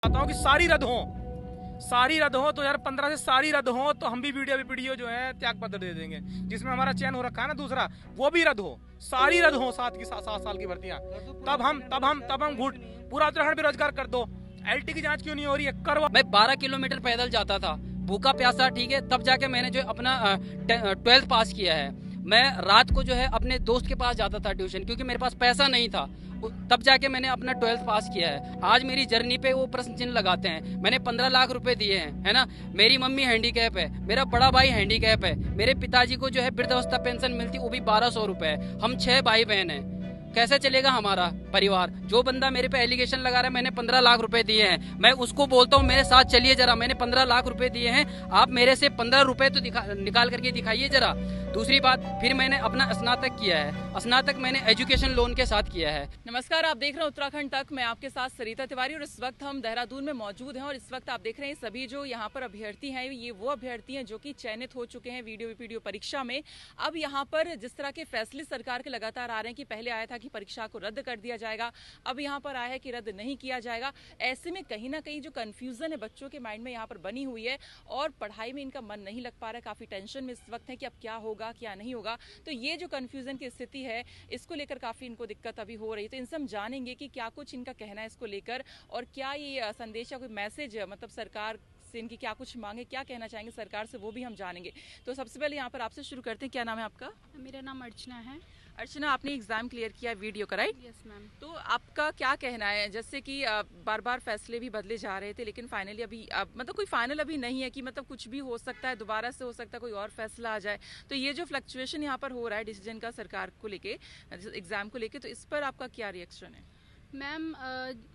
चाहता हूँ कि सारी रद्द हो तो यार 15 से सारी रद्द हो तो हम भी वीडियो जो है त्याग पत्र दे देंगे। जिसमें हमारा चयन हो रखा है ना दूसरा, वो भी रद्द हो, सारी रद्द हो, 7 साल की भर्तियां। तब हम घुट पूरा उत्तराखंड बेरोजगार कर दो। एलटी की जांच क्यों नहीं हो रही है? करवा। मैं 12 किलोमीटर पैदल जाता था, भूखा प्यासा, ठीक है, तब जाके मैंने जो अपना 12th पास किया है। मैं रात को जो है अपने दोस्त के पास जाता था ट्यूशन, क्योंकि मेरे पास पैसा नहीं था, तब जाके मैंने अपना 12th पास किया है। आज मेरी जर्नी पे वो प्रश्न चिन्ह लगाते हैं। मैंने 15 लाख रुपए दिए हैं, है ना। मेरी मम्मी हैंडीकैप है, मेरा बड़ा भाई हैंडीकैप है, मेरे पिताजी को जो है वृद्धावस्था पेंशन मिलती वो भी 1200 रुपए है। हम 6 भाई बहन हैं, कैसे चलेगा हमारा परिवार? जो बंदा मेरे पे एलिगेशन लगा रहा है मैंने 15 लाख रुपए दिए हैं, मैं उसको बोलता हूँ मेरे साथ चलिए जरा, मैंने 15 लाख रुपए दिए हैं, आप मेरे से 15 रुपए तो निकाल करके दिखाइए जरा। दूसरी बात, फिर मैंने अपना स्नातक किया है, स्नातक मैंने एजुकेशन लोन के साथ किया है। नमस्कार, आप देख रहे हैं उत्तराखंड तक। मैं आपके साथ सरिता तिवारी और इस वक्त हम देहरादून में मौजूद हैं। और इस वक्त आप देख रहे हैं सभी जो यहाँ पर अभ्यर्थी हैं, ये वो अभ्यर्थी हैं जो कि चयनित हो चुके हैं वीडियो परीक्षा में। अब यहाँ पर जिस तरह के फैसले सरकार के लगातार आ रहे हैं कि पहले आया था कि परीक्षा को रद्द कर दिया जाएगा, अब यहाँ पर आया है कि रद्द नहीं किया जाएगा। ऐसे में कहीं ना कहीं जो कंफ्यूजन है बच्चों के माइंड में यहाँ पर बनी हुई है और पढ़ाई में इनका मन नहीं लग पा रहा है, काफी टेंशन में इस वक्त है कि अब क्या होगा क्या नहीं होगा। तो ये जो कंफ्यूजन की स्थिति है, इसको लेकर काफी इनको दिक्कत अभी हो रही है। तो इनसे हम जानेंगे कि क्या कुछ इनका कहना है इसको लेकर, और क्या ये संदेश या कोई मैसेज मतलब सरकार से इनकी क्या कुछ मांगे, क्या कहना चाहेंगे सरकार से, वो भी हम जानेंगे। तो सबसे पहले यहाँ पर आपसे शुरू करते हैं। क्या नाम है आपका? मेरा नाम अर्चना है। अर्चना, आपने एग्जाम क्लियर किया वीडियो का, राइट? Yes ma'am. तो आपका क्या कहना है, जैसे कि बार बार फैसले भी बदले जा रहे थे, लेकिन फाइनली अभी मतलब कोई फाइनल अभी नहीं है कि मतलब कुछ भी हो सकता है, दोबारा से हो सकता है कोई और फैसला आ जाए। तो ये जो फ्लक्चुएशन यहाँ पर हो रहा है डिसीजन का सरकार को लेके, एग्जाम को लेके, तो इस पर आपका क्या रिएक्शन है? मैम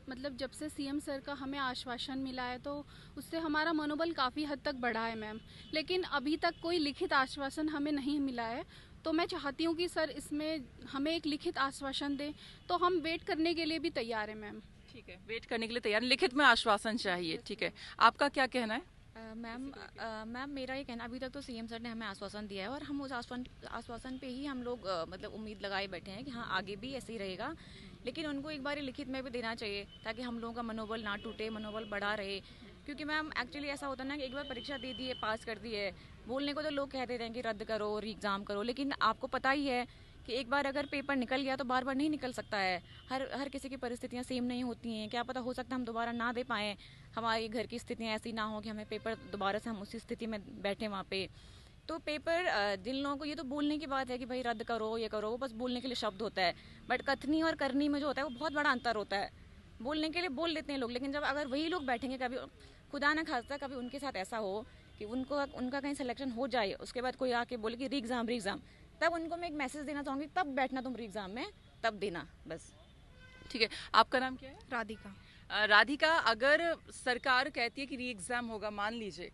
मतलब जब से सीएम सर का हमें आश्वासन मिला है तो उससे हमारा मनोबल काफ़ी हद तक बढ़ा है मैम, लेकिन अभी तक कोई लिखित आश्वासन हमें नहीं मिला है। तो मैं चाहती हूँ कि सर इसमें हमें एक लिखित आश्वासन दें, तो हम वेट करने के लिए भी तैयार हैं मैम। ठीक है, वेट करने के लिए तैयार, लिखित में आश्वासन चाहिए। ठीक है, आपका क्या कहना है? मैम मेरा ये कहना, अभी तक तो सीएम सर ने हमें आश्वासन दिया है और हम उस आश्वासन पे ही हम लोग मतलब उम्मीद लगाए बैठे हैं कि हाँ आगे भी ऐसे ही रहेगा। लेकिन उनको एक बार लिखित में भी देना चाहिए ताकि हम लोगों का मनोबल ना टूटे, मनोबल बढ़ा रहे। क्योंकि मैम एक्चुअली ऐसा होता है ना कि एक बार परीक्षा दे दी है, पास कर दी है, बोलने को तो लोग कहते हैं कि रद्द करो, री एग्ज़ाम करो, लेकिन आपको पता ही है कि एक बार अगर पेपर निकल गया तो बार बार नहीं निकल सकता है। हर किसी की परिस्थितियाँ सेम नहीं होती हैं, क्या पता हो सकता है हम दोबारा ना दे पाएँ, हमारी घर की स्थितियाँ ऐसी ना हो कि हमें पेपर दोबारा से हम उसी स्थिति में बैठे वहाँ पे। तो पेपर जिन लोगों को, ये तो बोलने की बात है कि भाई रद्द करो, ये करो, वो बस बोलने के लिए शब्द होता है, बट कथनी और करनी में जो होता है वो बहुत बड़ा अंतर होता है। बोलने के लिए बोल लेते हैं लोग, लेकिन जब अगर वही लोग बैठेंगे, कभी खुदा ना खास्ता कभी उनके साथ ऐसा हो कि उनका कहीं सिलेक्शन हो जाए, उसके बाद कोई आके बोले कि री एग्ज़ाम, तब उनको मैं एक मैसेज देना चाहूँगी, तब बैठना तुम री एग्ज़ाम में, तब देना बस। ठीक है, आपका नाम क्या है? राधिका। राधिका, अगर सरकार कहती है कि री एग्ज़ाम होगा, मान लीजिए,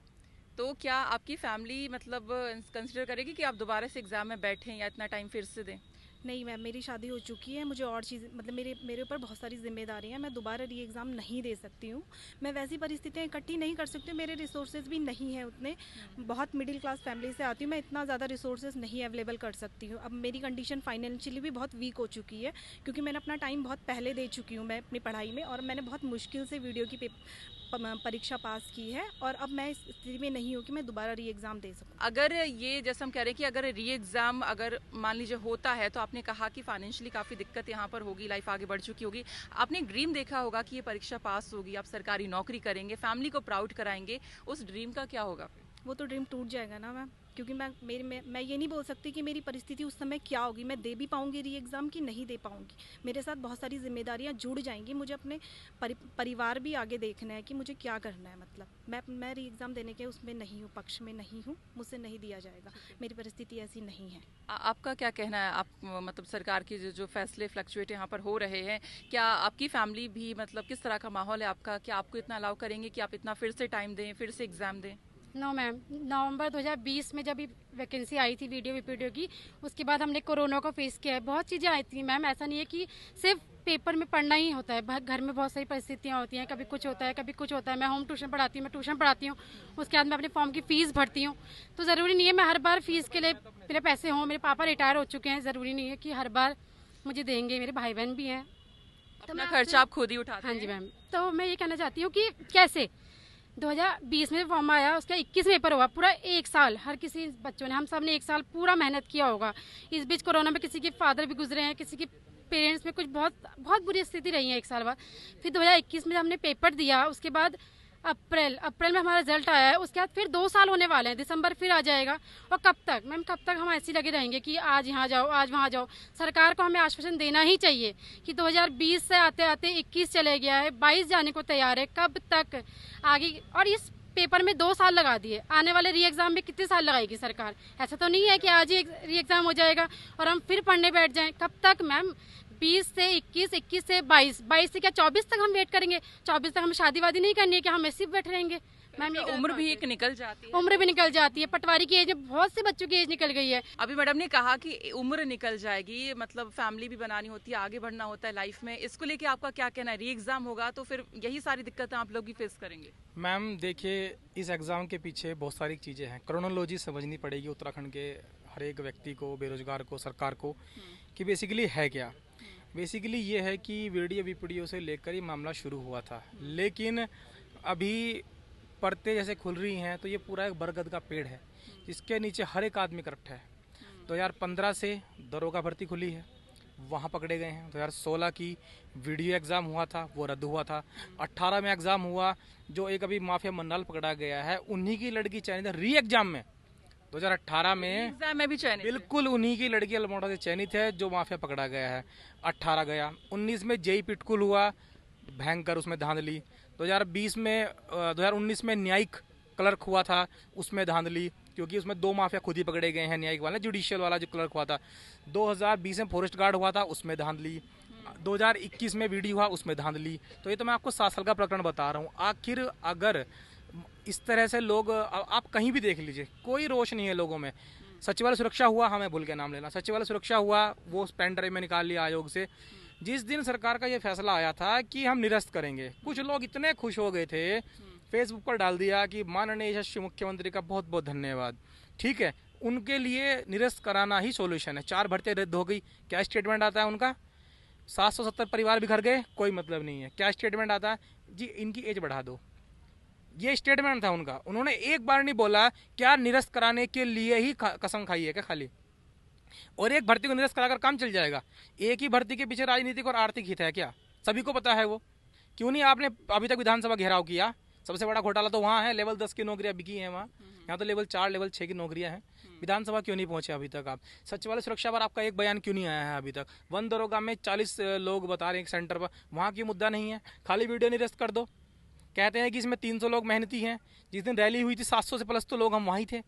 तो क्या आपकी फैमिली मतलब कंसिडर करेगी कि आप दोबारा से एग्जाम में बैठें या इतना टाइम फिर से दें? नहीं मैम, मेरी शादी हो चुकी है, मुझे और चीज़ मतलब मेरे ऊपर बहुत सारी जिम्मेदारी हैं, मैं दोबारा री एग्ज़ाम नहीं दे सकती हूँ। मैं वैसी परिस्थितियाँ इकट्ठी नहीं कर सकती हूँ, मेरे रिसोर्सेज भी नहीं हैं उतने, बहुत मिडिल क्लास फैमिली से आती हूँ, मैं इतना ज़्यादा रिसोर्सेज नहीं अवेलेबल कर सकती हूँ। अब मेरी कंडीशन फाइनेंशियली भी बहुत वीक हो चुकी है, क्योंकि मैंने अपना टाइम बहुत पहले दे चुकी हूँ मैं अपनी पढ़ाई में, और मैंने बहुत मुश्किल से वीडियो की परीक्षा पास की है, और अब मैं इस स्थिति में नहीं हूँ कि मैं दोबारा री एग्ज़ाम दे सकूँ। अगर ये जैसे हम कह रहे हैं कि अगर री एग्ज़ाम अगर मान लीजिए होता है, तो आपने कहा कि फाइनेंशियली काफ़ी दिक्कत यहाँ पर होगी, लाइफ आगे बढ़ चुकी होगी, आपने एक ड्रीम देखा होगा कि ये परीक्षा पास होगी, आप सरकारी नौकरी करेंगे, फैमिली को प्राउड कराएंगे, उस ड्रीम का क्या होगा? वो तो ड्रीम टूट जाएगा ना मैम, क्योंकि मैं ये नहीं बोल सकती कि मेरी परिस्थिति उस समय क्या होगी, मैं दे भी पाऊंगी री एग्ज़ाम की नहीं दे पाऊंगी। मेरे साथ बहुत सारी जिम्मेदारियां जुड़ जाएंगी, मुझे अपने परिवार भी आगे देखना है कि मुझे क्या करना है। मतलब मैं री एग्ज़ाम देने के उसमें नहीं हूँ, पक्ष में नहीं हूँ, मुझसे नहीं दिया जाएगा, मेरी परिस्थिति ऐसी नहीं है। आपका क्या कहना है? आप मतलब सरकार के जो फैसले फ्लक्चुएट यहाँ पर हो रहे हैं, क्या आपकी फैमिली भी मतलब किस तरह का माहौल है आपका? क्या आपको इतना अलाउ करेंगे कि आप इतना फिर से टाइम दें, फिर से एग्ज़ाम दें? नो मैम, नवंबर 2020 में जब वैकेंसी आई थी वीडियो की, उसके बाद हमने कोरोना को फेस किया है। बहुत चीज़ें आई थी मैम, ऐसा नहीं है कि सिर्फ पेपर में पढ़ना ही होता है, घर में बहुत सारी परिस्थितियाँ होती हैं, कभी कुछ होता है कभी कुछ होता है। मैं होम ट्यूशन पढ़ाती हूँ, उसके बाद मैं अपने फॉर्म की फ़ीस भरती हूँ, तो ज़रूरी नहीं है मैं हर बार फीस के लिए मेरे पैसे हों। मेरे पापा रिटायर हो चुके हैं, ज़रूरी नहीं है कि हर बार मुझे देंगे, मेरे भाई बहन भी हैं, अपना खर्चा आप खुद ही उठाते हैं? हाँ जी मैम। तो मैं ये कहना चाहती हूँ कि कैसे 2020 में फॉर्म आया, उसका 21 में पेपर हुआ, पूरा एक साल हर किसी बच्चों ने, हम सब ने एक साल पूरा मेहनत किया होगा। इस बीच कोरोना में किसी के फादर भी गुजरे हैं, किसी के पेरेंट्स में कुछ बहुत बुरी स्थिति रही है एक साल बाद। फिर 2021 में हमने पेपर दिया, उसके बाद अप्रैल में हमारा रिजल्ट आया है, उसके बाद फिर 2 साल होने वाले हैं, दिसंबर फिर आ जाएगा। और कब तक मैम, कब तक हम ऐसे लगे रहेंगे कि आज यहाँ जाओ आज वहाँ जाओ? सरकार को हमें आश्वासन देना ही चाहिए कि 2020 से आते आते 21 चले गया है, 22 जाने को तैयार है, कब तक आगे? और इस पेपर में 2 साल लगा दिए, आने वाले री एग्ज़ाम में कितने साल लगाएगी सरकार? ऐसा तो नहीं है कि आज ही री एग्ज़ाम हो जाएगा और हम फिर पढ़ने बैठ जाएं। कब तक मैम? 20 से 21, 21 से 22, 22 से क्या 24 तक हम वेट करेंगे? 24 तक हमें शादी वादी नहीं करनी है कि हम ऐसे बैठे रहेंगे? मैम उम्र भी एक निकल जाती है। उम्र भी निकल जाती है, पटवारी की एज में बहुत से बच्चों की एज निकल गई है। अभी मैडम ने कहा कि उम्र निकल जाएगी, मतलब फैमिली भी बनानी होती है, आगे बढ़ना होता है लाइफ में, इसको लेके आपका क्या कहना है? री एग्जाम होगा तो फिर यही सारी दिक्कतें आप लोग भी फेस करेंगे। मैम देखिए, इस एग्ज़ाम के पीछे बहुत सारी चीज़ें हैं, क्रोनोलॉजी समझनी पड़ेगी उत्तराखंड के हर एक व्यक्ति को, बेरोजगार को, सरकार को, कि बेसिकली है क्या। बेसिकली ये है कि वीडियो वीपीडीओ से लेकर ही मामला शुरू हुआ था, लेकिन अभी परतें जैसे खुल रही हैं तो ये पूरा एक बरगद का पेड़ है जिसके नीचे हर एक आदमी करप्ट है। 2015 से दरोगा भर्ती खुली है, वहाँ पकड़े गए हैं। 2016 की वीडियो एग्ज़ाम हुआ था, वो रद्द हुआ था। 18 में एग्ज़ाम हुआ, जो एक अभी माफिया मन्नाल पकड़ा गया है, उन्हीं की लड़की चयनित है री एग्ज़ाम में। 2018 में एग्जाम में भी चयनित, बिल्कुल उन्हीं की लड़की अल्मोड़ा से चयनित है जो माफिया पकड़ा गया है। 18 गया, 19 में जेई पिटकुल हुआ, भयंकर, उसमें धांधली। 2019 में न्यायिक क्लर्क हुआ था, उसमें धांधली, क्योंकि उसमें 2 माफिया खुद ही पकड़े गए हैं, न्यायिक वाले, जुडिशियल वाला जो क्लर्क हुआ था। 2020 में फॉरेस्ट गार्ड हुआ था, उसमें धांधली। 2021 में वीडियो हुआ, उसमें धांधली। तो ये तो मैं आपको 7 साल का प्रकरण बता रहा हूँ। आखिर अगर इस तरह से लोग, आप कहीं भी देख लीजिए, कोई रोष नहीं है लोगों में। सचिवालय सुरक्षा हुआ, हमें भूल के नाम लेना, सचिवालय सुरक्षा हुआ, वो पेन ड्राइव में निकाल लिया आयोग से। जिस दिन सरकार का ये फैसला आया था कि हम निरस्त करेंगे, कुछ लोग इतने खुश हो गए थे, फेसबुक पर डाल दिया कि माननीय यशस्वी मुख्यमंत्री का बहुत बहुत धन्यवाद। ठीक है, उनके लिए निरस्त कराना ही सॉल्यूशन है। 4 भर्तियाँ रद्द हो गई, क्या स्टेटमेंट आता है उनका? 770 परिवार बिखर गए, कोई मतलब नहीं है। क्या स्टेटमेंट आता है? जी इनकी एज बढ़ा दो, ये स्टेटमेंट था उनका। उन्होंने एक बार नहीं बोला क्या निरस्त कराने के लिए ही कसम खाई है क्या खाली, और एक भर्ती को निरस्त कराकर काम चल जाएगा? एक ही भर्ती के पीछे राजनीतिक और आर्थिक हित है क्या? सभी को पता है वो। क्यों नहीं आपने अभी तक विधानसभा घेराव किया? सबसे बड़ा घोटाला तो वहाँ है, लेवल 10 की नौकरियां बिकी हैं वहाँ, यहाँ तो लेवल 4 लेवल 6 की नौकरियां हैं। विधानसभा क्यों नहीं पहुंचे अभी तक आप? सचिवालय सुरक्षा पर आपका एक बयान क्यों नहीं आया है अभी तक? वन दरोगा में 40 लोग बता रहे हैं एक सेंटर पर, वहाँ की मुद्दा नहीं है, खाली वीडियो निरस्त कर दो। कहते हैं कि इसमें 300 लोग मेहनती हैं, जिस दिन रैली हुई थी 700 से प्लस तो लोग हम वहीं थे।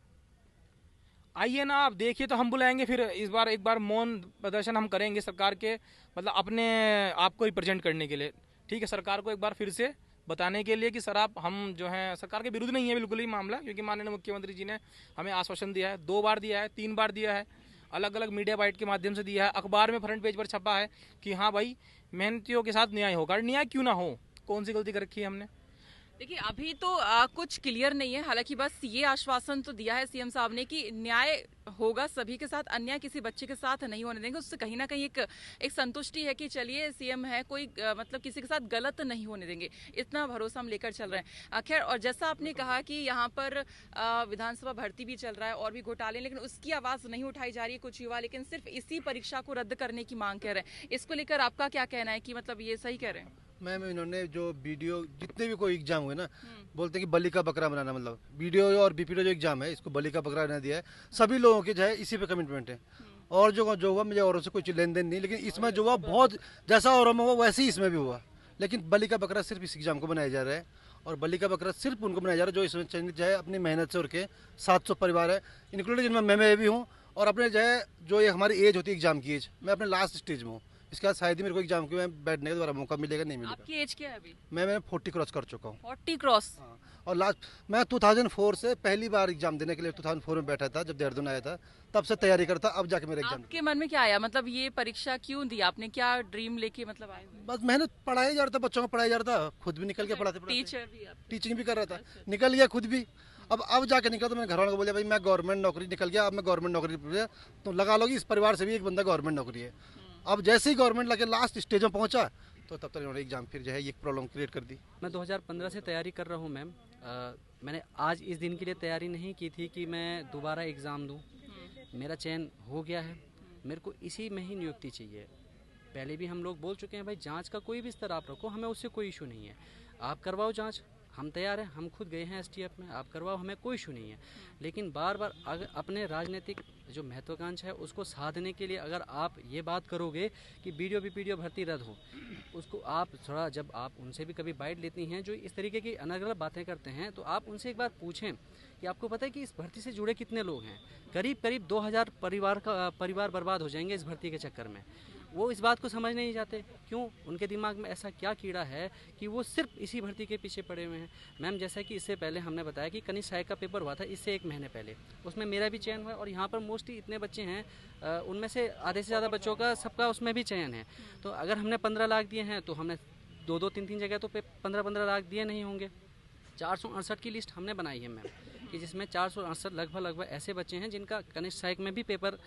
आइए ना, आप देखिए, तो हम बुलाएंगे फिर इस बार, एक बार मौन प्रदर्शन हम करेंगे सरकार के, मतलब अपने आप को रिप्रेजेंट करने के लिए। ठीक है, सरकार को एक बार फिर से बताने के लिए कि सर आप, हम जो हैं सरकार के विरुद्ध नहीं है बिल्कुल ही मामला, क्योंकि माननीय मुख्यमंत्री जी ने हमें आश्वासन दिया है, 2 बार दिया है, 3 बार दिया है, अलग अलग मीडिया बाइट के माध्यम से दिया है, अखबार में फ्रंट पेज पर छपा है कि हाँ भाई मेहनतियों के साथ न्याय होगा। न्याय क्यों ना हो? कौन सी गलती कर रखी है हमने? देखिए अभी तो कुछ क्लियर नहीं है, हालांकि बस ये आश्वासन तो दिया है सीएम साहब ने कि न्याय होगा सभी के साथ, अन्याय किसी बच्चे के साथ नहीं होने देंगे। उससे कहीं ना कहीं एक संतुष्टि है कि चलिए सीएम है, कोई मतलब किसी के साथ गलत नहीं होने देंगे, इतना भरोसा हम लेकर चल रहे हैं। खैर, और जैसा आपने कहा कि यहाँ पर विधानसभा भर्ती भी चल रहा है और भी घोटाले, लेकिन उसकी आवाज़ नहीं उठाई जा रही है कुछ युवा, लेकिन सिर्फ इसी परीक्षा को रद्द करने की मांग कर रहे हैं। इसको लेकर आपका क्या कहना है कि मतलब ये सही कह रहे हैं? मैम इन्होंने जो वीडियो, जितने भी कोई एग्जाम हुए ना, बोलते हैं कि बलि का बकरा बनाना, मतलब वीडियो और बीपीडीओ जो एग्जाम है इसको बलि का बकरा बना दिया है। सभी लोगों के जो है इसी पे कमिटमेंट है, और जो हुआ मुझे औरों से कोई लेन देन नहीं, लेकिन इसमें जो हुआ बहुत जैसा औरों में हुआ वैसे ही इसमें भी हुआ। लेकिन बलि का बकरा सिर्फ इस एग्जाम को बनाया जा रहा है, और बलि का बकरा सिर्फ उनको बनाया जा रहा है जो इसमें चयनित जो है अपनी मेहनत से, उनके 700 परिवार है इंक्लूडेड, जिनमें मैं भी हूँ, और अपने जो है जो ये हमारी एज होती है एग्जाम की एज, मैं अपने लास्ट स्टेज में हूँ। इसके बाद शायद ही मेरे को एग्जाम के में बैठने का दोबारा मौका मिलेगा, नहीं मिलेगा। आपकी एज क्या है अभी? मैंने 40 क्रॉस कर चुका हूँ। 40 क्रॉस? हाँ, और लास्ट मैं 2004 से पहली बार एग्जाम देने के लिए 2004 में बैठा था, जब देहरादून आया था तब से तैयारी करता, अब जाके मेरा एग्जाम। आपके मन में क्या आया, मतलब ये परीक्षा क्यों दी आपने, क्या ड्रीम लेके मतलब आए? बस मेहनत, पढ़ाया जा रहा था, बच्चों को पढ़ाया जा रहा था, खुद भी निकल के पढ़ाते टीचर भी आप? टीचिंग भी कर रहा था, निकल गया खुद भी। अब जाके निकला तो मैंने घर वालों को बोला भाई मैं गवर्नमेंट नौकरी निकल गया, अब मैं गवर्नमेंट नौकरी, तो लगा लो कि इस परिवार से भी एक बंदा गवर्नमेंट नौकरी है। अब जैसे ही गवर्नमेंट लगे लास्ट स्टेज में पहुंचा तो तब तक इन्होंने एग्जाम फिर जो है ये प्रॉब्लम क्रिएट कर दी। मैं 2015 से तैयारी कर रहा हूँ मैम। मैंने आज इस दिन के लिए तैयारी नहीं की थी कि मैं दोबारा एग्ज़ाम दूँ। मेरा चयन हो गया है, मेरे को इसी में ही नियुक्ति चाहिए। पहले भी हम लोग बोल चुके हैं भाई जांच का कोई भी स्तर आप रखो, हमें उससे कोई इशू नहीं है। आप करवाओ जांच, हम तैयार हैं, हम खुद गए हैं एसटीएफ में, आप करवाओ, हमें कोई इशू नहीं है। लेकिन बार बार अगर अपने राजनीतिक जो महत्वाकांक्षा है उसको साधने के लिए अगर आप ये बात करोगे कि बीडीओ बीपीडीओ भर्ती रद्द हो, उसको आप थोड़ा, जब आप उनसे भी कभी बाइट लेती हैं जो इस तरीके की अलग अलग बातें करते हैं, तो आप उनसे एक बार पूछें कि आपको पता है कि इस भर्ती से जुड़े कितने लोग हैं। करीब करीब 2000 परिवार बर्बाद हो जाएंगे इस भर्ती के चक्कर में। वो इस बात को समझ नहीं जाते, क्यों? उनके दिमाग में ऐसा क्या कीड़ा है कि वो सिर्फ इसी भर्ती के पीछे पड़े हुए हैं। मैम जैसा कि इससे पहले हमने बताया कि कनिष्ठ सहायक का पेपर हुआ था इससे 1 महीने पहले, उसमें मेरा भी चयन हुआ और यहाँ पर मोस्टली इतने बच्चे हैं, उनमें से आधे से ज़्यादा बच्चों का सबका उसमें भी चयन है। तो अगर हमने 15 लाख दिए हैं तो हमने 2-2, 3-3 जगह तो 15-15 लाख दिए नहीं होंगे। 468 की लिस्ट हमने बनाई है मैम, कि जिसमें 468 लगभग ऐसे बच्चे हैं जिनका कनिष्ठ सहायक में भी पेपर,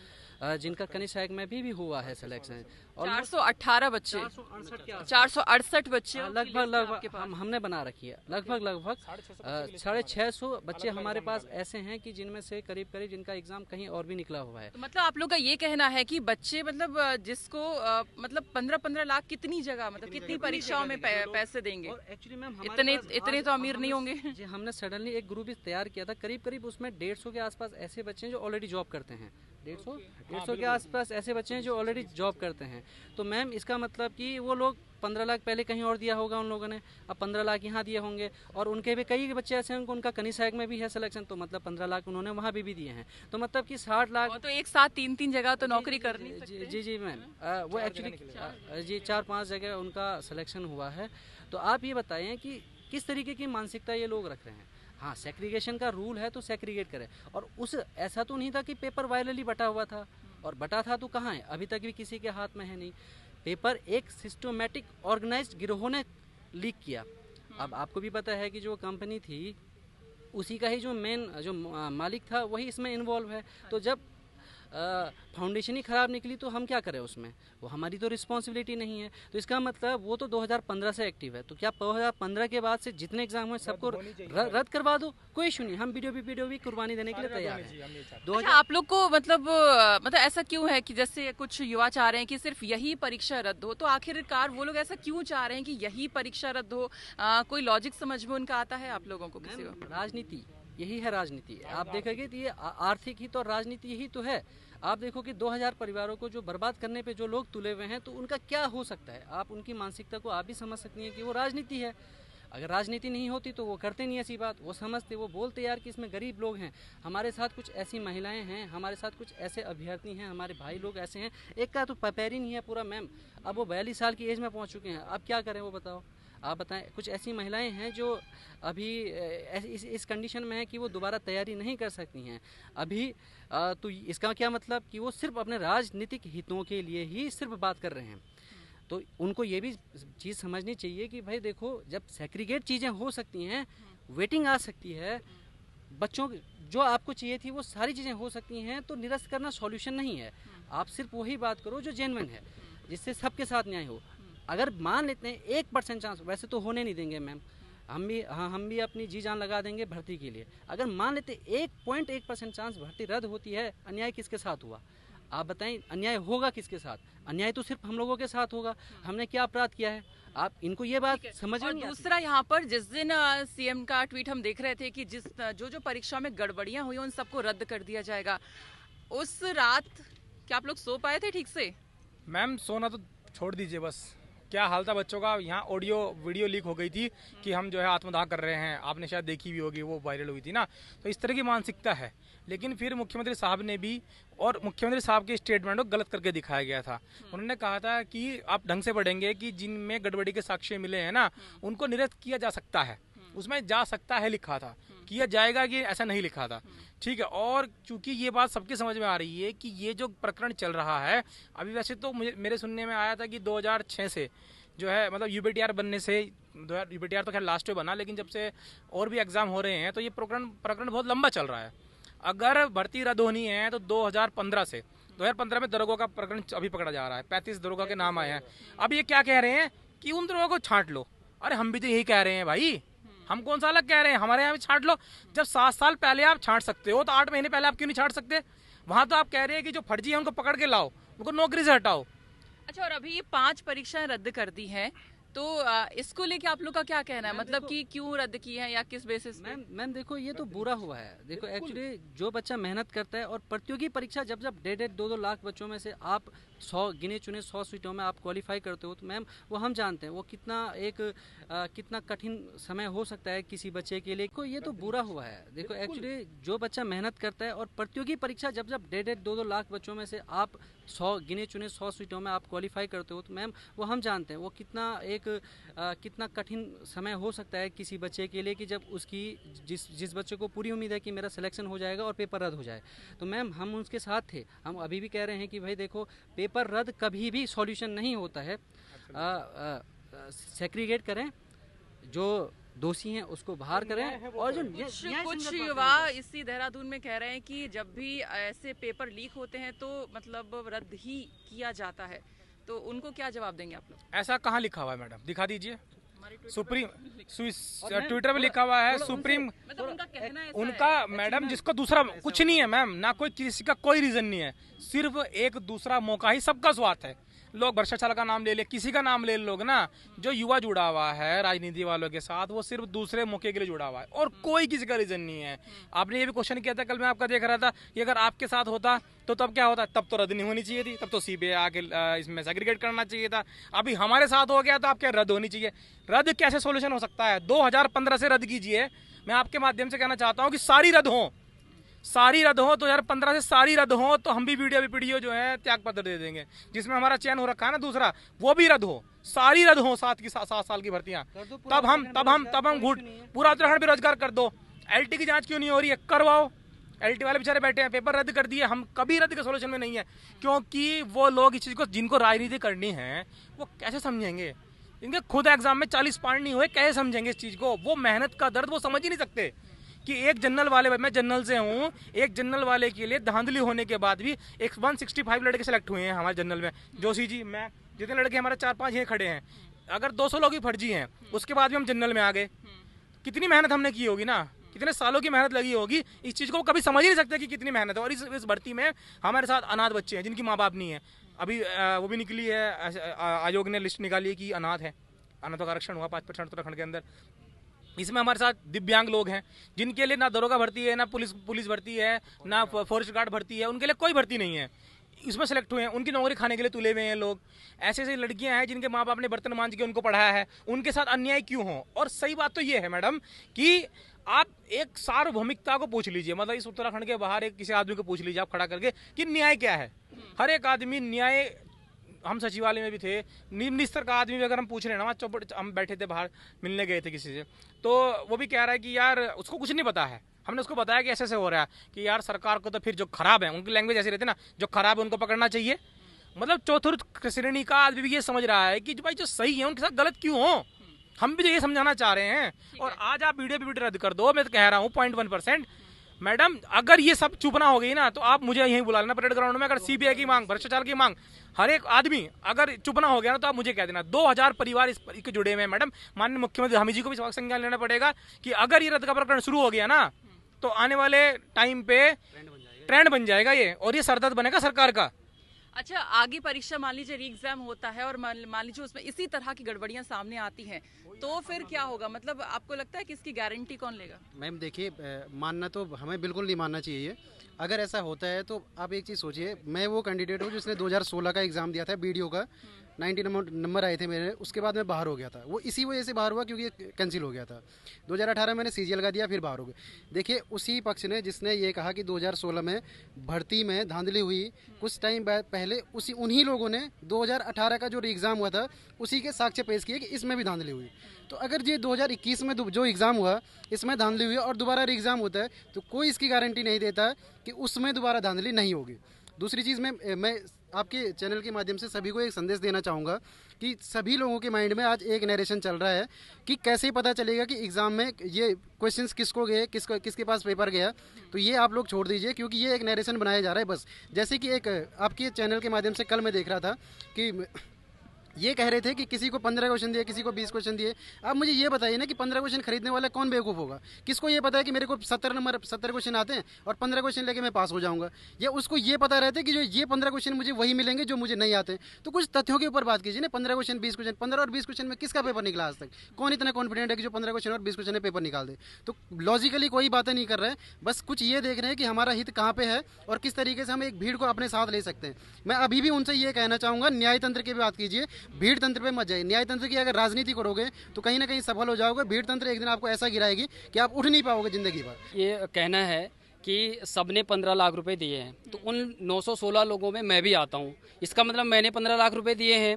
जिनका कनिष्ठ सहायक में भी हुआ है सिलेक्शन। और 418 बच्चे, 468 बच्चे लगभग हमने बना रखी है। लगभग 650 बच्चे हमारे पास ऐसे हैं कि जिनमें से करीब जिनका एग्जाम कहीं और भी निकला हुआ है। तो मतलब आप लोग का ये कहना है कि बच्चे मतलब जिसको मतलब 15-15 लाख कितनी जगह, मतलब कितनी परीक्षाओं में पैसे देंगे? एक्चुअली मैम इतने तो अमीर नहीं होंगे जी। हमने सडनली एक ग्रुप तैयार किया था, करीब उसमें 150 के आसपास ऐसे बच्चे हैं जो ऑलरेडी जॉब करते हैं। 150 के आसपास ऐसे बच्चे हैं जो ऑलरेडी जॉब करते हैं। तो मैम इसका मतलब कि वो लोग 15 लाख पहले कहीं और दिया होगा उन लोगों ने, अब 15 लाख यहाँ दिए होंगे। और उनके भी कई बच्चे ऐसे हैं उनका कनिष्ठ सहायक में भी है सिलेक्शन, तो मतलब 15 लाख उन्होंने वहाँ भी दिए हैं। तो मतलब कि 60 लाख तो एक साथ 3-3 जगह तो नौकरी करनी। जी मैम, वो एक्चुअली जी 4-5 जगह उनका सिलेक्शन हुआ है। तो आप ये बताएं कि किस तरीके की मानसिकता ये लोग रख रहे हैं। हाँ, सेग्रीगेशन का रूल है तो सेग्रीगेट करें। और उस ऐसा तो नहीं था कि पेपर वायरली बटा हुआ था, और बटा था तो कहाँ है, अभी तक भी किसी के हाथ में है नहीं। पेपर एक सिस्टमेटिक ऑर्गेनाइज्ड गिरोह ने लीक किया। अब आपको भी पता है कि जो कंपनी थी उसी का ही जो मेन जो मालिक था वही इसमें इन्वॉल्व है। तो जब फाउंडेशन ही ख़राब निकली तो हम क्या करें उसमें, वो हमारी तो रिस्पॉन्सिबिलिटी नहीं है। तो इसका मतलब वो तो 2015 से एक्टिव है, तो क्या 2015 के बाद से जितने एग्जाम हुए सबको रद्द करवा दो, कोई इशू नहीं। हम वीडियो भी कुर्बानी देने के लिए तैयार हैं। अच्छा, आप लोग को मतलब ऐसा क्यों है कि जैसे कुछ युवा चाह रहे हैं कि सिर्फ यही परीक्षा रद्द हो, तो आखिरकार वो लोग ऐसा क्यों चाह रहे हैं कि यही परीक्षा रद्द हो? कोई लॉजिक समझ में उनका आता है आप लोगों को? किसी को राजनीति, यही है राजनीति। आप देखेंगे तो ये आर्थिक हित और राजनीति यही तो है। आप देखो कि 2000 परिवारों को जो बर्बाद करने पे जो लोग तुले हुए हैं, तो उनका क्या हो सकता है। आप उनकी मानसिकता को आप भी समझ सकती हैं कि वो राजनीति है। अगर राजनीति नहीं होती तो वो करते नहीं ऐसी बात, वो समझते, वो बोलते यार कि इसमें गरीब लोग हैं, हमारे साथ कुछ ऐसी महिलाएं हैं, हमारे साथ कुछ ऐसे अभ्यर्थी हैं, हमारे भाई लोग ऐसे हैं। एक का तो पैर ही नहीं है पूरा मैम, अब वो 42 साल की एज में पहुँच चुके हैं, अब क्या करें वो बताओ। आप बताएं, कुछ ऐसी महिलाएं हैं जो अभी इस कंडीशन में है कि वो दोबारा तैयारी नहीं कर सकती हैं अभी। तो इसका क्या मतलब कि वो सिर्फ अपने राजनीतिक हितों के लिए ही सिर्फ बात कर रहे हैं। तो उनको ये भी चीज़ समझनी चाहिए कि भाई देखो, जब सेग्रीगेट चीज़ें हो सकती हैं, वेटिंग आ सकती है, बच्चों जो आपको चाहिए थी वो सारी चीज़ें हो सकती हैं, तो निरस्त करना सॉल्यूशन नहीं है। आप सिर्फ वही बात करो जो जेन्युइन है, जिससे सबके साथ न्याय हो। अगर मान लेते हैं 1% चांस, वैसे तो होने नहीं देंगे मैम, हम भी अपनी जी जान लगा देंगे भर्ती के लिए। अगर मान लेते 1.1% चांस भर्ती रद्द होती है, अन्याय किसके साथ हुआ? आप बताएं, अन्याय होगा किसके साथ? अन्याय तो सिर्फ हम लोगों के साथ होगा। हमने क्या अपराध किया है? आप इनको ये बात समझ में नहीं आती। दूसरा यहाँ पर जिस दिन सीएम का ट्वीट हम देख रहे थे कि जो परीक्षा में गड़बड़ियां हुई उन सबको रद्द कर दिया जाएगा, उस रात क्या आप लोग सो पाए थे ठीक से? मैम सोना तो छोड़ दीजिए, बस क्या हाल था बच्चों का। यहाँ ऑडियो वीडियो लीक हो गई थी कि हम जो है आत्मदाह कर रहे हैं, आपने शायद देखी भी होगी, वो वायरल हुई थी ना। तो इस तरह की मानसिकता है। लेकिन फिर मुख्यमंत्री साहब ने भी, और मुख्यमंत्री साहब के स्टेटमेंट को गलत करके दिखाया गया था। उन्होंने कहा था कि आप ढंग से पढ़ेंगे कि जिनमें गड़बड़ी के साक्ष्य मिले हैं ना, उनको निरस्त किया जा सकता है। उसमें जा सकता है लिखा था, किया जाएगा कि ऐसा नहीं लिखा था, ठीक है। और चूंकि ये बात सबकी समझ में आ रही है कि ये जो प्रकरण चल रहा है अभी, वैसे तो मेरे सुनने में आया था कि 2006 से जो है, मतलब यूपीटीआर बनने से, यूपीटीआर तो खैर लास्ट में बना, लेकिन जब से और भी एग्जाम हो रहे हैं तो ये प्रकरण बहुत लंबा चल रहा है। अगर भर्ती रद्द होनी है तो 2015 में दरोगा का प्रकरण अभी पकड़ा जा रहा है। 35 दरोगा के नाम आए हैं। अब ये क्या कह रहे हैं कि उन लोगों को छांट लो। अरे हम भी तो यही कह रहे हैं भाई, हम कौन सा अलग कह रहे हैं, हमारे यहाँ भी छांट लो। जब 7 साल पहले आप छांट सकते हो तो 8 महीने पहले आप क्यों नहीं छांट सकते? वहां तो आप कह रहे हैं कि जो फर्जी है उनको पकड़ के लाओ, उनको नौकरी से हटाओ। अच्छा, और अभी 5 परीक्षाएं रद्द कर दी हैं, तो इसको लेके आप लोग का क्या कहना है? मतलब कि क्यों रद्द की है या किस बेसिस पे? मैम देखो, ये तो बुरा हुआ है। देखो एक्चुअली जो बच्चा मेहनत करता है और प्रतियोगी परीक्षा जब 1.5-2 लाख बच्चों में से आप 100 गिने चुने 100 सीटों में आप क्वालिफाई करते हो, तो मैम वो हम जानते हैं वो कितना कठिन समय हो सकता है किसी बच्चे के लिए। ये तो बुरा हुआ है। देखो एक्चुअली जो बच्चा मेहनत करता है और प्रतियोगी परीक्षा जब 1.5-2 लाख बच्चों में से आप 100 गिने चुने 100 सीटों में आप क्वालिफाई करते हो, तो मैम वो हम जानते हैं वो कितना कठिन समय हो सकता है किसी बच्चे के लिए कि जब उसकी जिस बच्चे को पूरी उम्मीद है कि मेरा सिलेक्शन हो जाएगा और पेपर रद्द हो जाए। तो मैम हम उसके साथ थे, हम अभी भी कह रहे हैं कि भाई देखो, पेपर रद्द कभी भी सॉल्यूशन नहीं होता है। सेग्रीगेट करें, जो दोषी हैं उसको बाहर करें। और जो कुछ युवा इसी देहरादून में कह रहे हैं कि जब भी ऐसे पेपर लीक होते हैं तो मतलब रद्द ही किया जाता है, तो उनको क्या जवाब देंगे आप लोग? ऐसा कहाँ लिखा हुआ है मैडम, दिखा दीजिए। सुप्रीम ट्विटर पे लिखा हुआ है सुप्रीम, मतलब उनका कहना है उनका मैडम, जिसको दूसरा कुछ नहीं है मैम, ना कोई किसी का कोई रीजन नहीं है, सिर्फ एक दूसरा मौका ही सबका स्वार्थ है। लोग भ्रष्टाचार का नाम ले ले, किसी का नाम ले लोग ना, जो युवा जुड़ा हुआ है राजनीति वालों के साथ, वो सिर्फ दूसरे मौके के लिए जुड़ा हुआ है और कोई किसी का रीजन नहीं है। आपने ये भी क्वेश्चन किया था, कल मैं आपका देख रहा था कि अगर आपके साथ होता तो तब क्या होता? तब तो रद्द नहीं होनी चाहिए थी, तब तो सीबीआई आके इसमें सेग्रीगेट करना चाहिए था। अभी हमारे साथ हो गया तो आप क्या रद्द होनी चाहिए? रद्द कैसे सोल्यूशन हो सकता है? 2015 से रद्द कीजिए। मैं आपके माध्यम से कहना चाहता हूँ कि सारी रद्द हो, 2015 से सारी रद्द हो, तो हम भी वीडियो जो है त्याग पत्र दे देंगे। जिसमें हमारा चयन हो रखा है ना दूसरा, वो भी रद्द हो, सारी रद्द हो, 7 साल की भर्तियां। तब हम घुट पूरा उत्तराखंड बेरोजगार कर दो। एलटी की जांच क्यों नहीं हो रही है? करवाओ। एलटी वाले बेचारे बैठे हैं, पेपर रद्द कर दिए, हम कभी रद्द के सोल्यूशन में नहीं है, क्योंकि वो लोग इस चीज को, जिनको राजनीति करनी है, वो कैसे समझेंगे? इनके खुद एग्जाम में 40 पॉइंट नहीं हुए, कैसे समझेंगे इस चीज को? वो मेहनत का दर्द वो समझ ही नहीं सकते कि एक जनरल वाले, मैं जनरल से हूँ, एक जनरल वाले के लिए धांधली होने के बाद भी 165 लड़के सेलेक्ट हुए हैं हमारे जनरल में। जोशी जी, मैं, जितने लड़के हमारे 4-5 ये खड़े हैं, अगर 200 लोग ही फर्जी हैं, उसके बाद भी हम जनरल में आ गए। कितनी मेहनत हमने की होगी ना, कितने सालों की मेहनत लगी होगी। इस चीज को कभी समझ ही नहीं सकते कि कितनी मेहनत है। और इस भर्ती में हमारे साथ अनाथ बच्चे हैं जिनकी माँ बाप नहीं है। अभी वो भी निकली है, आयोग ने लिस्ट निकाली है कि अनाथ है, अनाथों का आरक्षण हुआ 5% उत्तराखंड के अंदर। इसमें हमारे साथ दिव्यांग लोग हैं जिनके लिए ना दरोगा भर्ती है, ना पुलिस भर्ती है, ना फॉरेस्ट गार्ड भर्ती है, उनके लिए कोई भर्ती नहीं है। इसमें सेलेक्ट हुए हैं, उनकी नौकरी खाने के लिए तुले हुए हैं लोग। ऐसे ऐसे लड़कियां हैं जिनके माँ बाप ने बर्तन मांझ के उनको पढ़ाया है, उनके साथ अन्याय क्यों हो? और सही बात तो ये है मैडम कि आप एक सार्वभौमिकता को पूछ लीजिए, मतलब इस उत्तराखंड के बाहर एक किसी आदमी को पूछ लीजिए आप खड़ा करके कि न्याय क्या है। हर एक आदमी न्याय, हम सचिवालय में भी थे, निम्न स्तर का आदमी भी अगर हम पूछ रहे हैं ना, चौपट हम बैठे थे बाहर, मिलने गए थे किसी से, तो वो भी कह रहा है कि यार उसको कुछ नहीं पता है। हमने उसको बताया कि ऐसे हो रहा है कि यार सरकार को तो फिर जो खराब है, उनकी लैंग्वेज ऐसी रहती है ना, जो खराब है उनको पकड़ना चाहिए। मतलब चौथुर्थ श्रेणी का आदमी भी ये समझ रहा है कि भाई जो सही है उनके साथ गलत क्यों हो। हम भी तो ये समझाना चाह रहे हैं। और आज आप वीडियो रद्द कर दो, मैं तो कह रहा हूँ 0.1%। मैडम अगर ये सब चुपना हो गई ना, तो आप मुझे यहीं बुला लेना परेड ग्राउंड में। अगर सीबीआई की मांग, भ्रष्टाचार की मांग, हर एक आदमी अगर चुपना हो गया ना, तो आप मुझे कह देना। 2000 परिवार इसके जुड़े हुए हैं मैडम। माननीय मुख्यमंत्री हामी जी को भी संज्ञान लेना पड़ेगा कि अगर ये रद्द का प्रकरण शुरू हो गया ना, तो आने वाले टाइम पे ट्रेंड बन जाएगा ये, और ये सरदर्द बनेगा सरकार का। अच्छा, आगे परीक्षा मान लीजिए री एग्जाम होता है और मान लीजिए उसमें इसी तरह की गड़बड़ियां सामने आती हैं, तो फिर क्या होगा? मतलब आपको लगता है कि इसकी गारंटी कौन लेगा? मैम देखिए, मानना तो हमें बिल्कुल नहीं मानना चाहिए। अगर ऐसा होता है तो आप एक चीज़ सोचिए, मैं वो कैंडिडेट हूँ जिसने 2016 का एग्ज़ाम दिया था बीडीओ का, 90 नंबर आए थे मेरे, उसके बाद मैं बाहर हो गया था। वो इसी वजह से बाहर हुआ क्योंकि कैंसिल हो गया था। 2018 मैंने सीजीएल का दिया, फिर बाहर हो गए। देखिए उसी पक्ष ने जिसने ये कहा कि 2016 में भर्ती में धांधली हुई, कुछ टाइम पहले उन्हीं लोगों ने 2018 का जो एग्ज़ाम हुआ था उसी के साक्ष्य पेश किए कि इसमें भी धांधली हुई। तो अगर ये 2021 में जो एग्ज़ाम हुआ इसमें धांधली हुई और दोबारा एग्ज़ाम होता है, तो कोई इसकी गारंटी नहीं देता कि उसमें दोबारा धांधली नहीं होगी। दूसरी चीज़ मैं आपके चैनल के माध्यम से सभी को एक संदेश देना चाहूँगा कि सभी लोगों के माइंड में आज एक नरेशन चल रहा है कि कैसे पता चलेगा कि एग्ज़ाम में ये क्वेश्चंस किसको गए, किसके पास पेपर गया। तो ये आप लोग छोड़ दीजिए, क्योंकि ये एक नरेशन बनाया जा रहा है बस। जैसे कि एक आपके चैनल के माध्यम से कल मैं देख रहा था कि ये कह रहे थे कि किसी को 15 क्वेश्चन दिए, किसी को 20 क्वेश्चन दिए। अब मुझे ये बताइए ना कि 15 क्वेश्चन खरीदने वाला कौन बेवकूफ़ होगा? किसको ये पता है कि मेरे को 70 क्वेश्चन आते हैं और 15 क्वेश्चन लेके मैं पास हो जाऊंगा? या उसको ये पता रहता है कि जो ये 15 क्वेश्चन मुझे वही मिलेंगे जो मुझे नहीं आते? तो कुछ तथ्यों के ऊपर बात कीजिए ना। 15 क्वेश्चन 20 क्वेश्चन, 15 और 20 क्वेश्चन में किसका पेपर निकला आज तक? कौन इतना कॉन्फिडेंट है कि जो 15 क्वेश्चन और 20 क्वेश्चन में पेपर निकाल दे? तो लॉजिकली कोई बातें नहीं कर रहे हैं, बस कुछ ये देख रहे हैं कि हमारा हित कहाँ पे है और किस तरीके से हम एक भीड़ को अपने साथ ले सकते हैं। मैं अभी भी उनसे ये कहना चाहूँगा, न्याय तंत्र की बात कीजिए, भीड़ तंत्र पे मत जाइए। न्याय तंत्र की अगर राजनीति करोगे तो कहीं ना कहीं सफल हो जाओगे। भीड़ तंत्र एक दिन आपको ऐसा गिराएगी कि आप उठ नहीं पाओगे जिंदगी भर। ये कहना है कि सबने 15 लाख रुपए दिए हैं, तो उन 916 लोगों में मैं भी आता हूँ। इसका मतलब मैंने 15 लाख रुपए दिए हैं।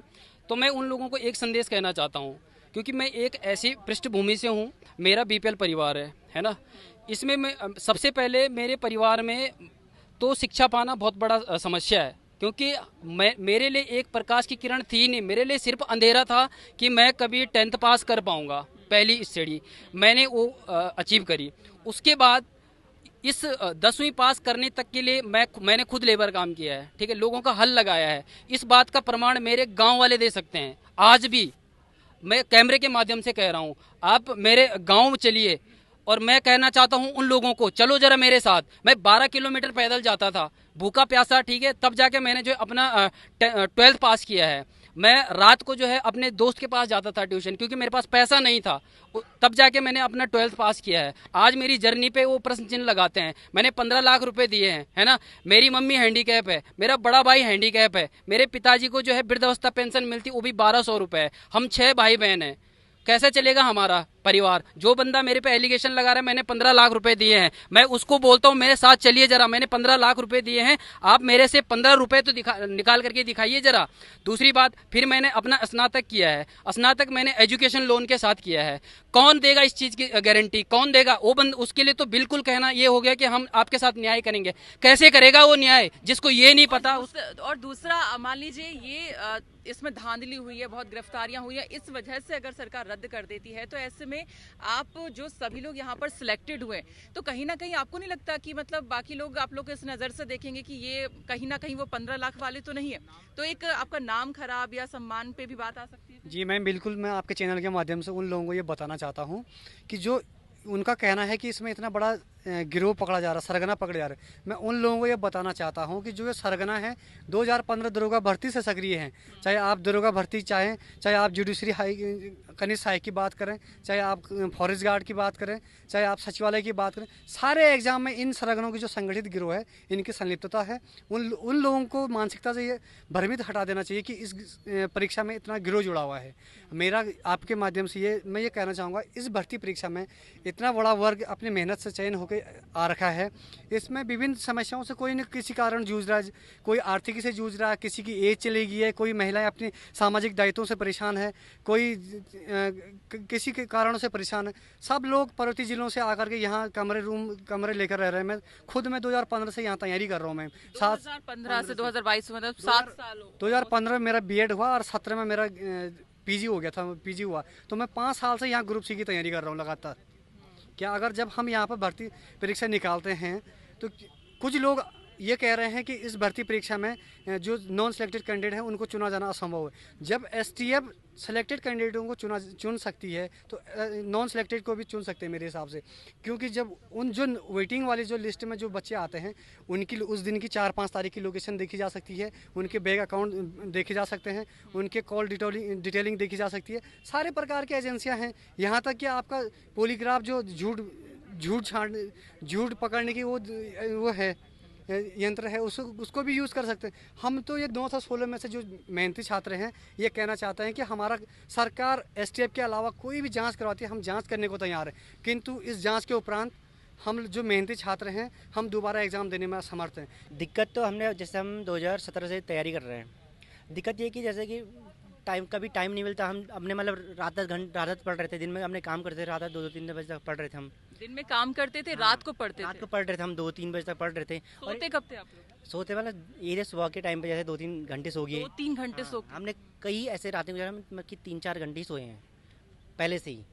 तो मैं उन लोगों को एक संदेश कहना चाहता हूँ, क्योंकि मैं एक ऐसी पृष्ठभूमि से हूँ, मेरा बीपीएल परिवार है ना। इसमें मैं सबसे पहले मेरे परिवार में तो शिक्षा पाना बहुत बड़ा समस्या है, क्योंकि मेरे लिए एक प्रकाश की किरण थी नहीं, मेरे लिए सिर्फ अंधेरा था कि मैं कभी 10th पास कर पाऊंगा। पहली स्टडी मैंने वो अचीव करी। उसके बाद इस 10वीं पास करने तक के लिए मैंने खुद लेबर काम किया है, ठीक है, लोगों का हल लगाया है। इस बात का प्रमाण मेरे गांव वाले दे सकते हैं। आज भी मैं कैमरे के माध्यम से कह रहा हूँ, आप मेरे गांव चलिए और मैं कहना चाहता हूँ उन लोगों को, चलो जरा मेरे साथ। मैं 12 किलोमीटर पैदल जाता था, भूखा प्यासा, ठीक है, तब जाके मैंने जो अपना 12th पास किया है। मैं रात को जो है अपने दोस्त के पास जाता था ट्यूशन, क्योंकि मेरे पास पैसा नहीं था, तब जाके मैंने अपना 12th पास किया है। आज मेरी जर्नी पे वो प्रश्न चिन्ह लगाते हैं। मैंने 15 लाख रुपए दिए हैं, है ना। मेरी मम्मी हैंडीकैप है, मेरा बड़ा भाई हैंडीकैप है, मेरे पिताजी को जो है वृद्धावस्था पेंशन मिलती, वो भी 1200 रुपए है। हम 6 भाई बहन हैं, कैसे चलेगा हमारा परिवार? जो बंदा मेरे पे एलिगेशन लगा रहा है मैंने 15 लाख रुपए दिए हैं, मैं उसको बोलता हूँ मेरे साथ चलिए जरा, मैंने 15 लाख रुपए दिए हैं, आप मेरे से 15 रुपए तो निकाल करके दिखाइए जरा। दूसरी बात, फिर मैंने अपना स्नातक किया है। स्नातक मैंने एजुकेशन लोन के साथ किया है। कौन देगा इस चीज की गारंटी? कौन देगा? वो उसके लिए तो बिल्कुल कहना ये हो गया कि हम आपके साथ न्याय करेंगे। कैसे करेगा वो न्याय जिसको ये नहीं पता? और दूसरा, मान लीजिए ये इसमें धांधली हुई है, बहुत गिरफ्तारियां हुई है, इस वजह से अगर सरकार रद्द कर देती है, तो ऐसे में आप जो सभी लोग यहाँ पर सिलेक्टेड हुए, तो कहीं ना कहीं आपको नहीं लगता कि मतलब बाकी लोग आप लोग इस नज़र से देखेंगे कि ये कहीं ना कहीं वो 15 लाख वाले तो नहीं है, तो एक आपका नाम खराब या सम्मान पे भी बात आ सकती है? जी मैम, बिल्कुल। मैं आपके चैनल के माध्यम से उन लोगों को ये बताना चाहता हूँ कि जो उनका कहना है कि इसमें इतना बड़ा गिरोह पकड़ा जा रहा है, सरगना पकड़े जा रहे हैं, मैं उन लोगों को ये बताना चाहता हूँ कि जो ये सरगना है 2015 दरोगा भर्ती से सक्रिय हैं। चाहे आप दरोगा भर्ती चाहें, चाहे आप जुडिशरी कनिष्ठ सहायक की बात करें, चाहे आप फॉरेस्ट गार्ड की बात करें, चाहे आप सचिवालय की बात करें, सारे एग्जाम में इन सरगनों की जो संगठित गिरोह है इनकी संलिप्तता है। उन लोगों को मानसिकता से ये भ्रमित हटा देना चाहिए कि इस परीक्षा में इतना गिरोह जुड़ा हुआ है। मेरा आपके माध्यम से मैं ये कहना चाहूँगा, इस भर्ती परीक्षा में इतना बड़ा वर्ग अपनी मेहनत से चयन होकर आ रखा है। इसमें विभिन्न समस्याओं से कोई न किसी कारण जूझ रहा है, कोई आर्थिकी से जूझ रहा है, किसी की एज चली गई है, कोई महिलाएं अपनी सामाजिक दायित्वों से परेशान है, कोई किसी के कारणों से परेशान है। सब लोग पर्वतीय जिलों से आकर के यहाँ कमरे लेकर रह रहे हैं। मैं खुद 2015 से यहाँ तैयारी कर रहा हूँ। मैं 2015 से 2022 मतलब 7 साल। 2015 में मेरा बीएड हुआ और 17 में मेरा पीजी हो गया था, पीजी हुआ। तो मैं 5 साल से यहाँ ग्रुप सी की तैयारी कर रहा हूँ लगातार। क्या अगर जब हम यहाँ पर भर्ती परीक्षा निकालते हैं तो कुछ लोग ये कह रहे हैं कि इस भर्ती परीक्षा में जो नॉन सिलेक्टेड कैंडिडेट हैं उनको चुना जाना असंभव है। जब एसटीएफ सिलेक्टेड कैंडिडेटों को चुन सकती है तो नॉन सिलेक्टेड को भी चुन सकते हैं मेरे हिसाब से, क्योंकि जब उन जो वेटिंग वाली जो लिस्ट में जो बच्चे आते हैं उनकी उस दिन की 4-5 तारीख की लोकेशन देखी जा सकती है, उनके बैंक अकाउंट देखे जा सकते हैं, उनके कॉल डिटेलिंग देखी जा सकती है। सारे प्रकार की एजेंसियाँ हैं। यहाँ तक कि आपका पॉलीग्राफ जो झूठ पकड़ने की वो है यंत्र है, उसको भी यूज़ कर सकते हैं। हम तो ये 2016 में से जो मेहनती छात्र हैं ये कहना चाहते हैं कि हमारा सरकार एसटीएफ के अलावा कोई भी जांच करवाती है, हम जांच करने को तैयार हैं, किंतु इस जांच के उपरांत हम जो मेहनती छात्र हैं हम दोबारा एग्ज़ाम देने में असमर्थ हैं। दिक्कत तो हमने, जैसे हम 2017 से तैयारी कर रहे हैं, दिक्कत ये कि जैसे कि कभी टाइम नहीं मिलता। हम अपने मतलब रात पढ़ रहे थे, दिन में हमने काम करते थे, रात 2-3 बजे तक पढ़ रहे थे। हम दिन में काम करते थे, रात को पढ़ते थे। हम 2-3 बजे तक पढ़ रहे थे। सोते कब थे आप लोग? सोते वाला ये सुबह के टाइम पे जैसे 2-3 घंटे सो गए। 2-3 घंटे सो हमने कई ऐसे रातें गुजारा कि 3-4 घंटे ही सोए हैं पहले से ही।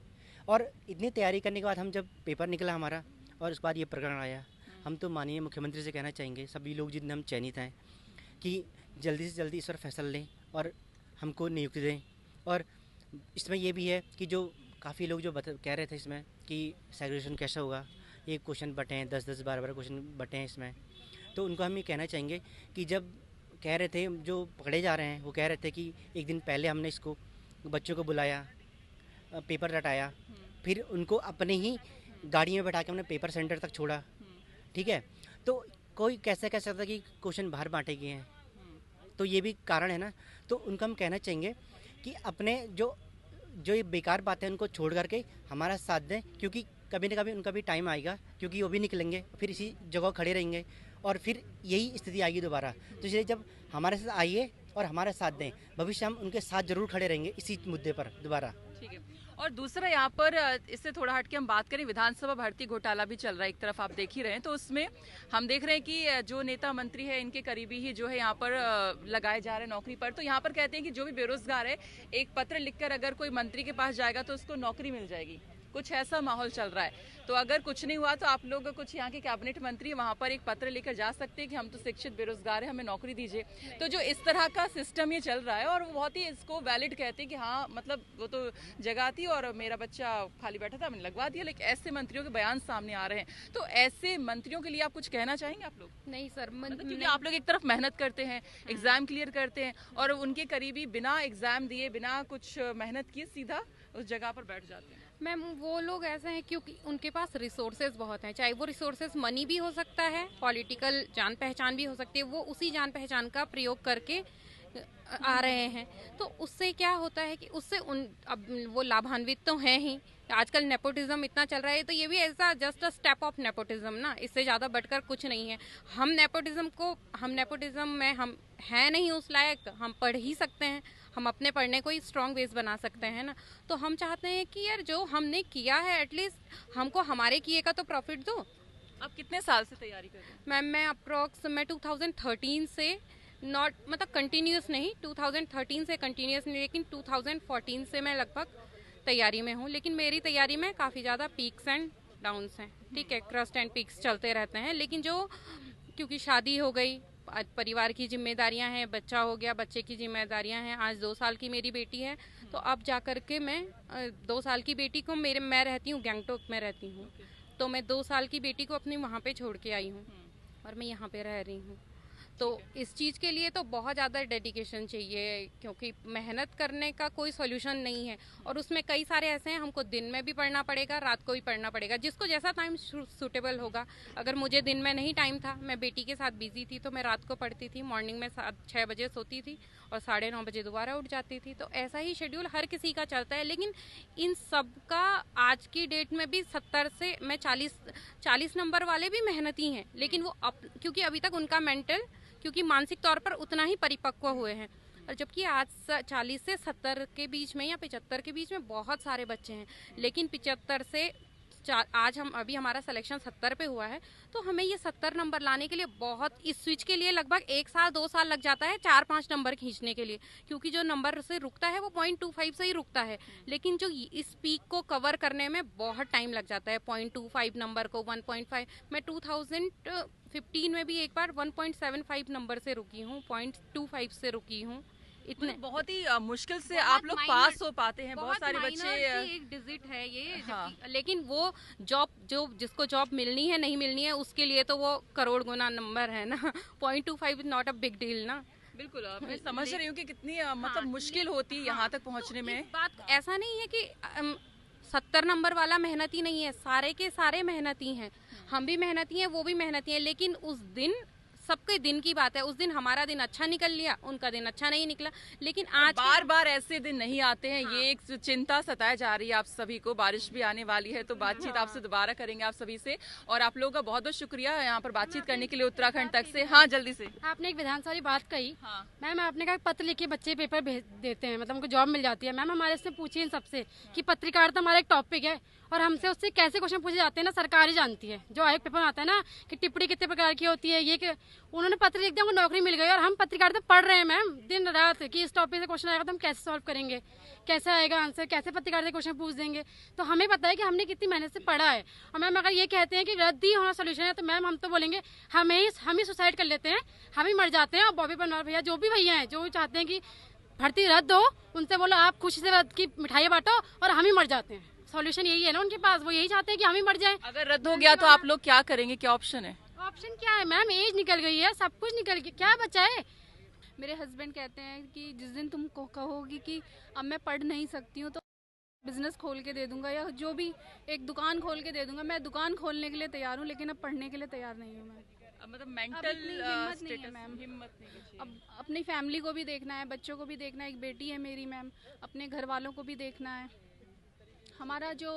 और इतनी तैयारी करने के बाद हम जब पेपर निकला हमारा और उसके बाद ये प्रकरण आया, हम तो माननीय मुख्यमंत्री से कहना चाहेंगे, सभी लोग जितने हम चयनित हैं, कि जल्दी से जल्दी इस पर फैसला लें और हमको नियुक्ति दें। और इसमें ये भी है कि जो काफ़ी लोग जो कह रहे थे इसमें कि सेग्रीगेशन कैसा होगा, ये क्वेश्चन बटे हैं 10-10 12-12 क्वेश्चन बटे हैं इसमें, तो उनको हम ये कहना चाहेंगे कि जब कह रहे थे जो पकड़े जा रहे हैं वो कह रहे थे कि एक दिन पहले हमने इसको बच्चों को बुलाया, पेपर रटाया, फिर उनको अपने ही गाड़ी में बैठा के हमने पेपर सेंटर तक छोड़ा, ठीक है। तो कोई कैसे कह सकता कि क्वेश्चन बाहर बांटे गए हैं, तो ये भी कारण है ना। तो उनको हम कहना चाहेंगे कि अपने जो ये बेकार बातें हैं उनको छोड़ करके हमारा साथ दें, क्योंकि कभी ना कभी उनका भी टाइम आएगा, क्योंकि वो भी निकलेंगे, फिर इसी जगह खड़े रहेंगे और फिर यही स्थिति आएगी दोबारा। तो इसलिए जब हमारे साथ आइए और हमारा साथ दें, भविष्य हम उनके साथ जरूर खड़े रहेंगे इसी मुद्दे पर दोबारा। ठीक है। और दूसरा यहाँ पर इससे थोड़ा हटके हम बात करें, विधानसभा भर्ती घोटाला भी चल रहा है, एक तरफ आप देख ही रहे हैं, तो उसमें हम देख रहे हैं कि जो नेता मंत्री है इनके करीबी ही जो है यहाँ पर लगाए जा रहे हैं नौकरी पर। तो यहाँ पर कहते हैं कि जो भी बेरोजगार है एक पत्र लिखकर अगर कोई मंत्री के पास जाएगा तो उसको नौकरी मिल जाएगी, कुछ ऐसा माहौल चल रहा है। तो अगर कुछ नहीं हुआ तो आप लोग कुछ यहाँ के कैबिनेट मंत्री वहाँ पर एक पत्र लेकर जा सकते हैं कि हम तो शिक्षित बेरोजगार हैं, हमें नौकरी दीजिए। तो जो इस तरह का सिस्टम ये चल रहा है और वो बहुत ही इसको वैलिड कहते हैं कि हाँ मतलब वो तो जगह थी और मेरा बच्चा खाली बैठा था मैंने लगवा दिया, लेकिन ऐसे मंत्रियों के बयान सामने आ रहे हैं। तो ऐसे मंत्रियों के लिए आप कुछ कहना चाहेंगे आप लोग? नहीं सर, क्योंकि आप लोग एक तरफ मेहनत करते हैं, एग्जाम क्लियर करते हैं और उनके करीबी बिना एग्जाम दिए बिना कुछ मेहनत किए सीधा उस जगह पर बैठ जाते हैं। मैम वो लोग ऐसे हैं क्योंकि उनके पास रिसोर्सेज बहुत हैं, चाहे वो रिसोर्सेज मनी भी हो सकता है, पॉलिटिकल जान पहचान भी हो सकती है, वो उसी जान पहचान का प्रयोग करके आ रहे हैं। तो उससे क्या होता है कि उससे अब वो लाभान्वित तो हैं ही। आजकल नेपोटिज्म इतना चल रहा है, तो ये भी ऐसा just a step of nepotism ना, इससे ज़्यादा बढ़कर कुछ नहीं है। हम नेपोटिज्म में हम हैं नहीं उस लायक, हम पढ़ ही सकते हैं, हम अपने पढ़ने को ही स्ट्रॉन्ग बेस बना सकते हैं ना। तो हम चाहते हैं कि यार जो हमने किया है एटलीस्ट हमको हमारे किए का तो प्रॉफिट दो। आप कितने साल से तैयारी कर रहे हैं? मैम मैं अप्रॉक्स 2013 से नॉट मतलब कंटिन्यूस नहीं, 2013 से कंटिन्यूस नहीं, लेकिन 2014 से मैं लगभग तैयारी में हूँ। लेकिन मेरी तैयारी में काफ़ी ज़्यादा पीक्स एंड डाउन्स हैं, ठीक है, क्रस्ट एंड पीक्स चलते रहते हैं। लेकिन जो क्योंकि शादी हो गई, परिवार की जिम्मेदारियां हैं, बच्चा हो गया, बच्चे की जिम्मेदारियां हैं, आज 2 साल की मेरी बेटी है, तो अब जा कर के मैं 2 साल की बेटी को मैं रहती हूँ गैंगटोक में रहती हूँ, तो मैं 2 साल की बेटी को अपनी वहाँ पे छोड़ के आई हूँ और मैं यहाँ पे रह रही हूँ। तो इस चीज़ के लिए तो बहुत ज़्यादा डेडिकेशन चाहिए, क्योंकि मेहनत करने का कोई सॉल्यूशन नहीं है। और उसमें कई सारे ऐसे हैं, हमको दिन में भी पढ़ना पड़ेगा, रात को भी पढ़ना पड़ेगा, जिसको जैसा टाइम सूटेबल होगा। अगर मुझे दिन में नहीं टाइम था, मैं बेटी के साथ बिजी थी, तो मैं रात को पढ़ती थी, मॉर्निंग में 6 बजे सोती थी और 9:30 बजे दोबारा उठ जाती थी। तो ऐसा ही शेड्यूल हर किसी का चलता है। लेकिन इन सब का आज की डेट में भी 70 से मैं 40 नंबर वाले भी मेहनती हैं, लेकिन वो क्योंकि अभी तक उनका मेंटल क्योंकि मानसिक तौर पर उतना ही परिपक्व हुए हैं। और जबकि आज 40 से 70 के बीच में या 75 के बीच में बहुत सारे बच्चे हैं, लेकिन 75 से आज अभी हमारा सिलेक्शन 70 पे हुआ है, तो हमें ये 70 नंबर लाने के लिए बहुत, इस स्विच के लिए लगभग 1 साल 2 साल लग जाता है 4-5 नंबर खींचने के लिए, क्योंकि जो नंबर से रुकता है वो 0.25 से ही रुकता है। लेकिन जो इस पीक को कवर करने में बहुत टाइम लग जाता है, 0.25 नंबर को 1.5, मैं 2015 में भी एक बार 1.75 नंबर से रुकी हूँ, 0.25 से रुकी हूँ। इतने बहुत ही मुश्किल से आप लोग पास हो पाते हैं। बहुत सारे बच्चे एक डिजिट है ये, हाँ। लेकिन वो जॉब जिसको जॉब मिलनी है नहीं मिलनी है उसके लिए तो वो करोड़ गुना नंबर है ना। 0.25 नॉट अ बिग डील ना। बिल्कुल, मैं समझ रही हूँ कि कितनी मतलब मुश्किल होती है यहाँ तक पहुँचने में। बात ऐसा नहीं है कि 70 नंबर वाला मेहनती नहीं है, सारे के सारे मेहनती हैं, हम भी मेहनती हैं, वो भी मेहनती हैं। लेकिन उस दिन सबके दिन की बात है, उस दिन हमारा दिन अच्छा निकल लिया, उनका दिन अच्छा नहीं निकला। लेकिन आज बार बार ऐसे दिन नहीं आते हैं। हाँ। ये एक चिंता सताए जा रही है आप सभी को। बारिश भी आने वाली है, तो बातचीत हाँ। आपसे दोबारा करेंगे आप सभी से। और आप लोगों का बहुत बहुत शुक्रिया यहाँ पर बातचीत करने के लिए उत्तराखंड तक से। हाँ, जल्दी से। आपने एक विधानसभा की बात कही। हाँ। मैम आपने कहा पत्र लिख के बच्चे पेपर भेज देते हैं, मतलब उनको जॉब मिल जाती है। मैम हमारे से पूछिए इन सबसे कि पत्रकारिता हमारा एक टॉपिक है और हमसे उससे कैसे क्वेश्चन पूछे जाते हैं ना, सरकार ही जानती है। जो आयोग पेपर आता है ना कि टिप्पणी कितने प्रकार की होती है, ये कि उन्होंने पत्र लिख दिया, उनको नौकरी मिल गई। और हम पत्रकारिता पढ़ रहे हैं मैम दिन रात कि इस टॉपिक से क्वेश्चन आएगा तो हम कैसे सॉल्व करेंगे, कैसे आएगा आंसर, कैसे पत्रकारिता क्वेश्चन पूछ देंगे। तो हमें पता है कि हमने कितनी मेहनत से पढ़ा है। और मैम अगर ये कहते हैं कि रद्द ही होना सोल्यूशन है, तो मैम हम तो बोलेंगे हम ही सुसाइड कर लेते हैं, हम ही मर जाते हैं। और बॉबी बनवाल भैया, जो भी भैया हैं जो चाहते हैं कि भर्ती रद्द हो, उनसे बोलो आप खुशी से रद्द की मिठाई बांटो और हम ही मर जाते हैं। सॉल्यूशन यही है ना उनके पास, वो यही चाहते हैं कि हम ही मर जाएं। अगर रद्द हो गया तो आप लोग क्या करेंगे, क्या ऑप्शन है? ऑप्शन क्या है मैम, एज निकल गई है, सब कुछ निकल गया, क्या बचा है? मेरे हस्बैंड कहते हैं कि जिस दिन तुम कहोगी कि अब मैं पढ़ नहीं सकती हूँ तो बिजनेस खोल के दे दूंगा या जो भी एक दुकान खोल के दे दूंगा। मैं दुकान खोलने के लिए तैयार हूँ, लेकिन अब पढ़ने के लिए तैयार नहीं हूँ मैं। मतलब मेंटल हिम्मत नहीं है मैम, हिम्मत नहीं है। अब अपनी फैमिली को भी देखना है, बच्चों को भी देखना है, एक बेटी है मेरी मैम, अपने घर वालों को भी देखना है। हमारा जो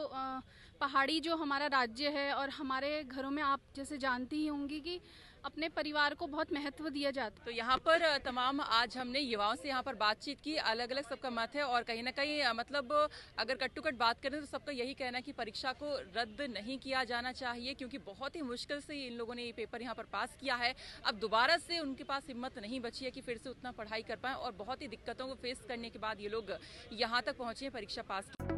पहाड़ी जो हमारा राज्य है और हमारे घरों में आप जैसे जानती ही होंगी कि अपने परिवार को बहुत महत्व दिया जाता है। तो यहाँ पर तमाम आज हमने युवाओं से यहाँ पर बातचीत की, अलग अलग सबका मत है और कहीं ना कहीं मतलब अगर कट टू कट बात करें तो सबका यही कहना है कि परीक्षा को रद्द नहीं किया जाना चाहिए, क्योंकि बहुत ही मुश्किल से इन लोगों ने ये पेपर यहाँ पर पास किया है। अब दोबारा से उनके पास हिम्मत नहीं बची है कि फिर से उतना पढ़ाई कर पाएं और बहुत ही दिक्कतों को फेस करने के बाद ये लोग यहाँ तक पहुँचे हैं परीक्षा पास की।